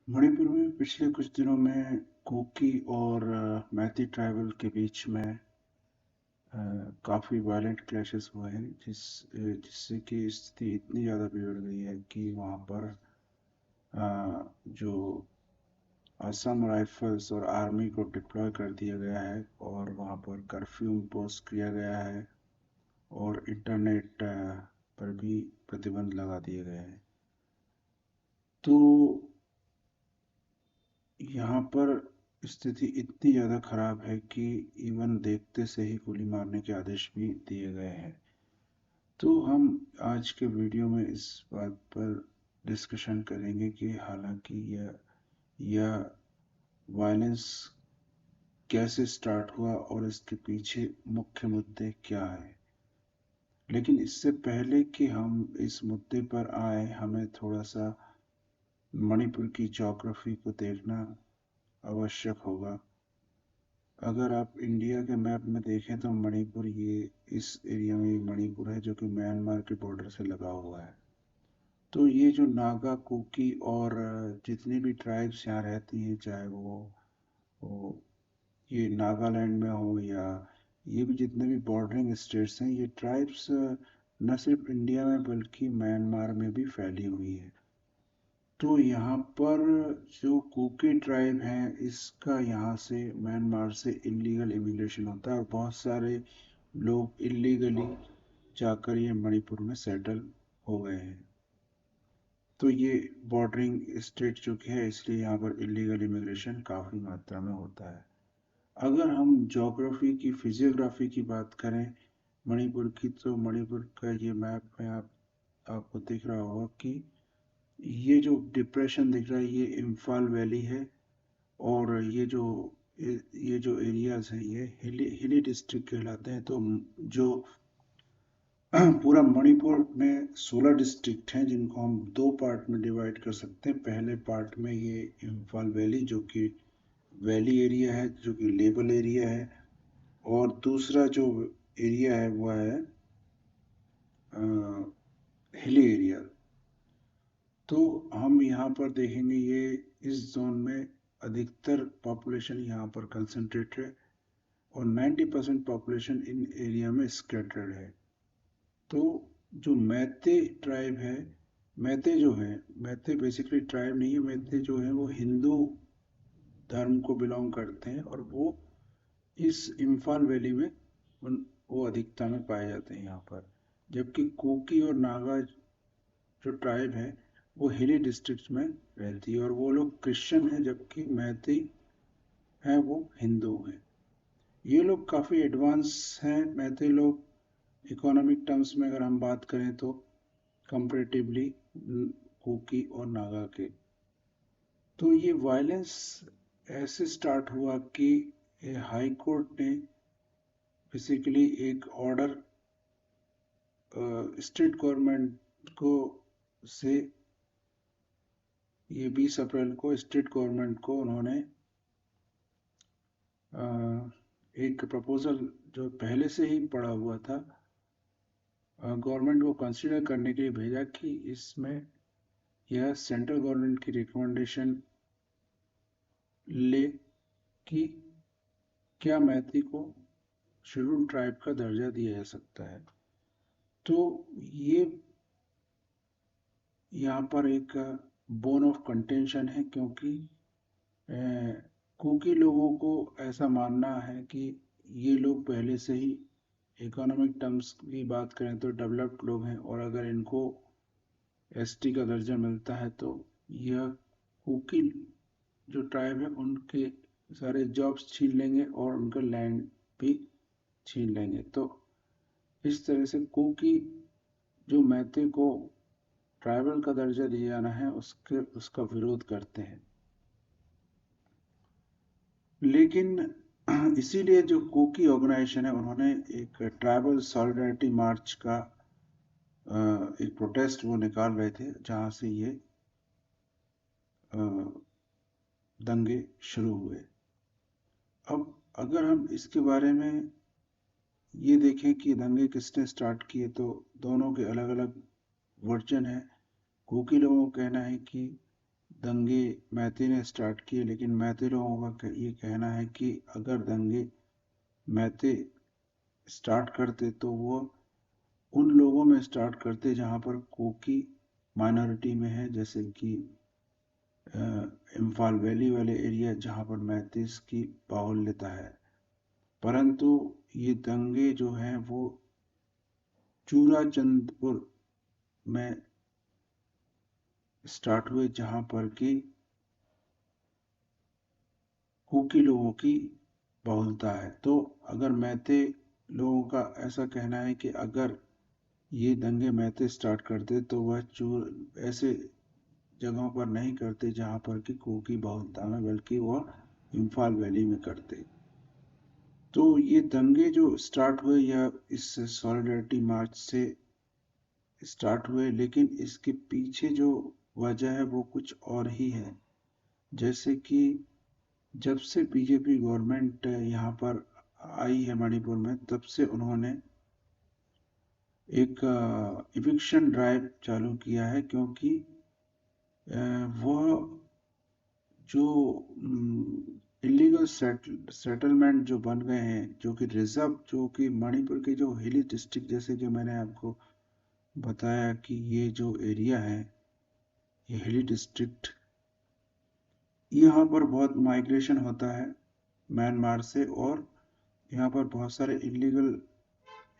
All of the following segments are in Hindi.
मणिपुर में पिछले कुछ दिनों में कुकी और मैती ट्राइबल के बीच में काफ़ी वायलेंट क्लैशेस हुए हैं जिससे कि स्थिति इतनी ज़्यादा बिगड़ गई है कि वहाँ पर जो असम राइफल्स और आर्मी को डिप्लॉय कर दिया गया है और वहाँ पर कर्फ्यू इम्पोज किया गया है और इंटरनेट पर भी प्रतिबंध लगा दिए गए हैं। तो यहाँ पर स्थिति इतनी ज़्यादा खराब है कि इवन देखते से ही गोली मारने के आदेश भी दिए गए हैं। तो हम आज के वीडियो में इस बात पर डिस्कशन करेंगे कि हालांकि यह वायलेंस कैसे स्टार्ट हुआ और इसके पीछे मुख्य मुद्दे क्या हैं। लेकिन इससे पहले कि हम इस मुद्दे पर आए, हमें थोड़ा सा मणिपुर की ज्योग्राफी को देखना आवश्यक होगा। अगर आप इंडिया के मैप में देखें तो मणिपुर ये इस एरिया में मणिपुर है जो कि म्यांमार के बॉर्डर से लगा हुआ है। तो ये जो नागा कुकी और जितनी भी ट्राइब्स यहाँ रहती हैं, चाहे वो ये नागालैंड में हो या ये भी जितने भी बॉर्डरिंग स्टेट्स हैं, ये ट्राइब्स न सिर्फ इंडिया में बल्कि म्यांमार में भी फैली हुई है। तो यहाँ पर जो कुकी ट्राइब है, इसका यहाँ से म्यांमार से इलीगल इमिग्रेशन होता है और बहुत सारे लोग इलीगली जाकर ये मणिपुर में सेटल हो गए हैं। तो ये बॉर्डरिंग स्टेट जो कि है, इसलिए यहाँ पर इलीगल इमिग्रेशन काफ़ी मात्रा में होता है। अगर हम ज्योग्राफी की फिजियोग्राफी की बात करें मणिपुर की, तो मणिपुर का ये मैप में आपको दिख रहा होगा कि ये जो डिप्रेशन दिख रहा है ये इम्फाल वैली है और ये जो एरियाज हैं ये हिली डिस्ट्रिक्ट कहलाते हैं। तो जो पूरा मणिपुर में 16 डिस्ट्रिक्ट हैं जिनको हम दो पार्ट में डिवाइड कर सकते हैं। पहले पार्ट में ये इम्फाल वैली जो कि वैली एरिया है, जो कि लेबल एरिया है, और दूसरा जो एरिया है वो है हिली एरिया। तो हम यहाँ पर देखेंगे ये इस जोन में अधिकतर पॉपुलेशन यहाँ पर कंसंट्रेटेड है और 90% पॉपुलेशन इन एरिया में स्कैटर्ड है। तो जो मैते ट्राइब है, मैते जो है, मैते बेसिकली ट्राइब नहीं है, मैते जो है वो हिंदू धर्म को बिलोंग करते हैं और वो इस इम्फाल वैली में वो अधिकता में पाए जाते हैं यहाँ पर। जबकि कुकी और नागा जो ट्राइब है वो हिली डिस्ट्रिक्ट में रहती है और वो लोग क्रिश्चियन हैं, जबकि मैती हैं वो हिंदू हैं। ये लोग काफ़ी एडवांस हैं मैती लोग इकोनॉमिक टर्म्स में अगर हम बात करें तो, कंपैरेटिवली कुकी और नागा के। तो ये वायलेंस ऐसे स्टार्ट हुआ कि हाई कोर्ट ने बेसिकली एक ऑर्डर स्टेट गवर्नमेंट को से ये 20 अप्रैल को स्टेट गवर्नमेंट को उन्होंने एक प्रपोजल जो पहले से ही पड़ा हुआ था गवर्नमेंट को कंसिडर करने के लिए भेजा कि इसमें यह सेंट्रल गवर्नमेंट की रिकमेंडेशन ले कि क्या मैती को शेड्यूल ट्राइब का दर्जा दिया जा सकता है। तो ये यहाँ पर एक बोन ऑफ कंटेंशन है, क्योंकि कुकी लोगों को ऐसा मानना है कि ये लोग पहले से ही इकोनॉमिक टर्म्स की बात करें तो डेवलप्ड लोग हैं और अगर इनको एसटी का दर्जा मिलता है तो यह कुकी जो ट्राइब है उनके सारे जॉब्स छीन लेंगे और उनका लैंड भी छीन लेंगे। तो इस तरह से कुकी जो मैते को ट्राइबल का दर्जा दिया जाना है उसका विरोध करते हैं। लेकिन इसीलिए जो कुकी ऑर्गेनाइजेशन है उन्होंने एक ट्राइबल सॉलिडारिटी मार्च का एक प्रोटेस्ट वो निकाल रहे थे जहाँ से ये दंगे शुरू हुए। अब अगर हम इसके बारे में ये देखें कि दंगे किसने स्टार्ट किए, तो दोनों के अलग अलग वर्जन है। कुकी लोगों का कहना है कि दंगे मैती ने स्टार्ट किए, लेकिन मैती लोगों का ये कहना है कि अगर दंगे मैती स्टार्ट करते तो वो उन लोगों में स्टार्ट करते जहाँ पर कोकी माइनॉरिटी में है, जैसे कि इम्फाल वैली वाले एरिया जहाँ पर मैतीस की बाहुल्यता है। परंतु ये दंगे जो हैं वो चूड़ाचंदपुर में स्टार्ट हुए, जहाँ पर कि कुकी लोगों की बहुलता है। तो अगर मैते लोगों का ऐसा कहना है कि अगर ये दंगे मैते स्टार्ट करते तो वह चूर ऐसे जगहों पर नहीं करते जहाँ पर कि कुकी बहुलता में, बल्कि वह इम्फाल वैली में करते। तो ये दंगे जो स्टार्ट हुए या इस सॉलिडरिटी मार्च से स्टार्ट हुए, लेकिन इसके पीछे जो वजह है वो कुछ और ही है। जैसे कि जब से बीजेपी गवर्नमेंट यहाँ पर आई है मणिपुर में, तब से उन्होंने एक इविक्शन ड्राइव चालू किया है, क्योंकि वह जो इलीगल सेटलमेंट जो बन गए हैं, जो कि रिजर्व, जो कि मणिपुर के जो हिली डिस्ट्रिक्ट, जैसे कि मैंने आपको बताया कि ये जो एरिया है ये हिली डिस्ट्रिक्ट, यहाँ पर बहुत माइग्रेशन होता है म्यांमार से, और यहाँ पर बहुत सारे इलीगल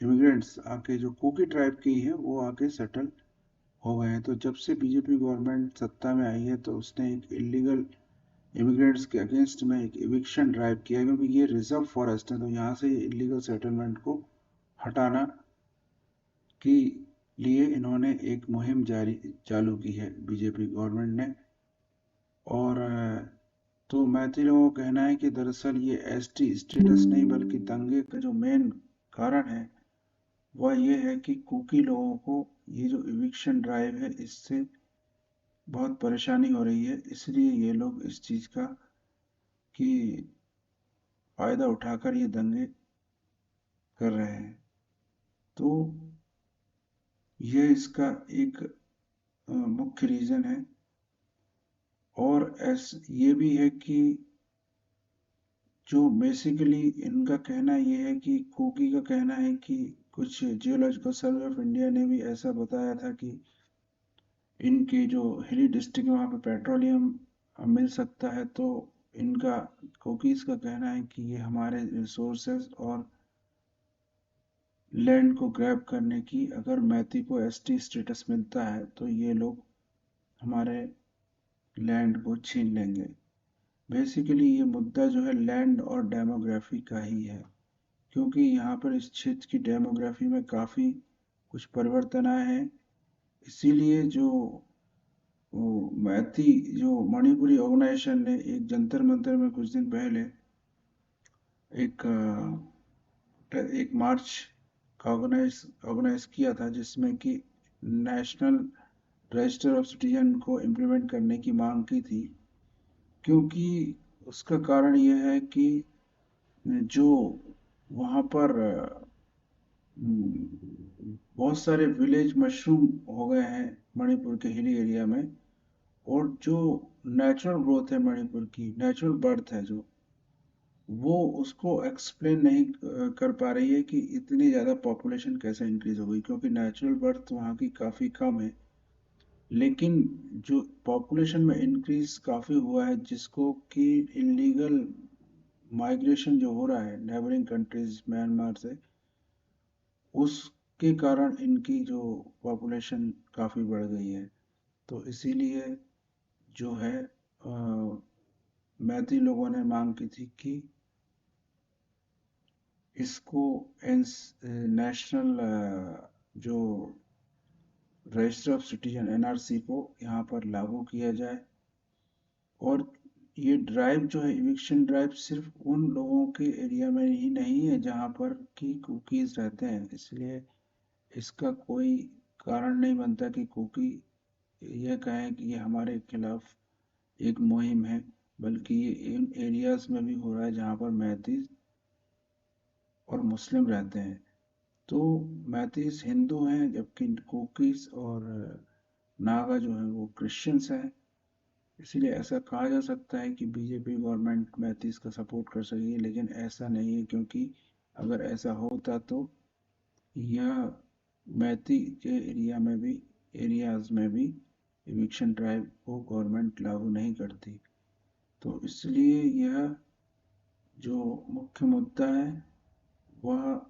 इमिग्रेंट्स आके जो कुकी ट्राइब के ही हैं वो आके सेटल हो गए हैं। तो जब से बीजेपी गवर्नमेंट सत्ता में आई है तो उसने एक इलीगल इमिग्रेंट्स के अगेंस्ट में एक इविक्शन ड्राइव किया, क्योंकि ये रिजर्व फॉरेस्ट है। तो यहाँ से इलीगल सेटलमेंट को हटाना के लिए इन्होंने एक मुहिम जारी चालू की है बीजेपी गवर्नमेंट ने। और तो मैती लोगों का कहना है कि दरअसल ये एसटी स्टेटस नहीं, बल्कि दंगे का जो मेन कारण है वह ये है कि कुकी लोगों को ये जो इविक्शन ड्राइव है इससे बहुत परेशानी हो रही है, इसलिए ये लोग इस चीज़ का कि फायदा उठाकर ये दंगे कर रहे हैं। तो यह इसका एक मुख्य रीज़न है। और ये भी है कि जो बेसिकली इनका कहना ये है कि कुकी का कहना है कि कुछ जियोलॉजिकल सर्वे ऑफ इंडिया ने भी ऐसा बताया था कि इनके जो हिली डिस्ट्रिक्ट है वहाँ पे पेट्रोलियम मिल सकता है। तो इनका कुकीज का कहना है कि ये हमारे रिसोर्सेज और लैंड को ग्रैब करने की, अगर मैती को एसटी स्टेटस मिलता है तो ये लोग हमारे लैंड को छीन लेंगे। बेसिकली ये मुद्दा जो है लैंड और डेमोग्राफी का ही है, क्योंकि यहाँ पर इस क्षेत्र की डेमोग्राफी में काफ़ी कुछ परिवर्तन आए हैं। इसीलिए जो मैती जो मणिपुरी ऑर्गेनाइजेशन ने एक जंतर मंतर में कुछ दिन पहले एक एक मार्च का ऑर्गेनाइज किया था, जिसमें कि नेशनल रजिस्टर ऑफ सिटीजन को इम्प्लीमेंट करने की मांग की थी। क्योंकि उसका कारण यह है कि जो वहाँ पर बहुत सारे विलेज मशरूम हो गए हैं मणिपुर के हिली एरिया में, और जो नेचुरल ग्रोथ है मणिपुर की, नेचुरल बर्थ है जो, वो उसको एक्सप्लेन नहीं कर पा रही है कि इतनी ज़्यादा पॉपुलेशन कैसे इंक्रीज हो गई, क्योंकि नेचुरल बर्थ वहाँ की काफ़ी कम है। लेकिन जो पॉपुलेशन में इंक्रीज काफ़ी हुआ है, जिसको कि इलीगल माइग्रेशन जो हो रहा है नेबरिंग कंट्रीज म्यांमार से, उसके कारण इनकी जो पॉपुलेशन काफ़ी बढ़ गई है। तो इसीलिए जो है मैती लोगों ने मांग की थी कि इसको नेशनल जो रजिस्टर ऑफ सिटीजन एनआरसी को यहाँ पर लागू किया जाए। और ये ड्राइव जो है इविक्शन ड्राइव सिर्फ उन लोगों के एरिया में ही नहीं है जहाँ पर कि कुकीज रहते हैं, इसलिए इसका कोई कारण नहीं बनता कि कुकी यह कहें कि ये हमारे खिलाफ एक मुहिम है, बल्कि ये इन एरियाज में भी हो रहा है जहाँ पर मैतीस और मुस्लिम रहते हैं। तो मैतीस हिंदू हैं, जबकि कुकीज और नागा जो है वो क्रिश्चियंस हैं। इसलिए ऐसा कहा जा सकता है कि बीजेपी गवर्नमेंट मैथी का सपोर्ट कर सकेगी, लेकिन ऐसा नहीं है, क्योंकि अगर ऐसा होता तो यह मैथी के एरियाज में भी इविक्शन ड्राइव को गवर्नमेंट लागू नहीं करती। तो इसलिए यह जो मुख्य मुद्दा है वह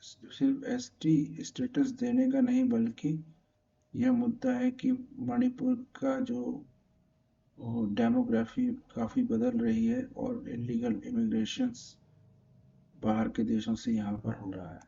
सिर्फ एसटी स्टेटस देने का नहीं, बल्कि यह मुद्दा है कि मणिपुर का जो डेमोग्राफी काफ़ी बदल रही है और इलीगल इमिग्रेशंस बाहर के देशों से यहाँ पर हो रहा है।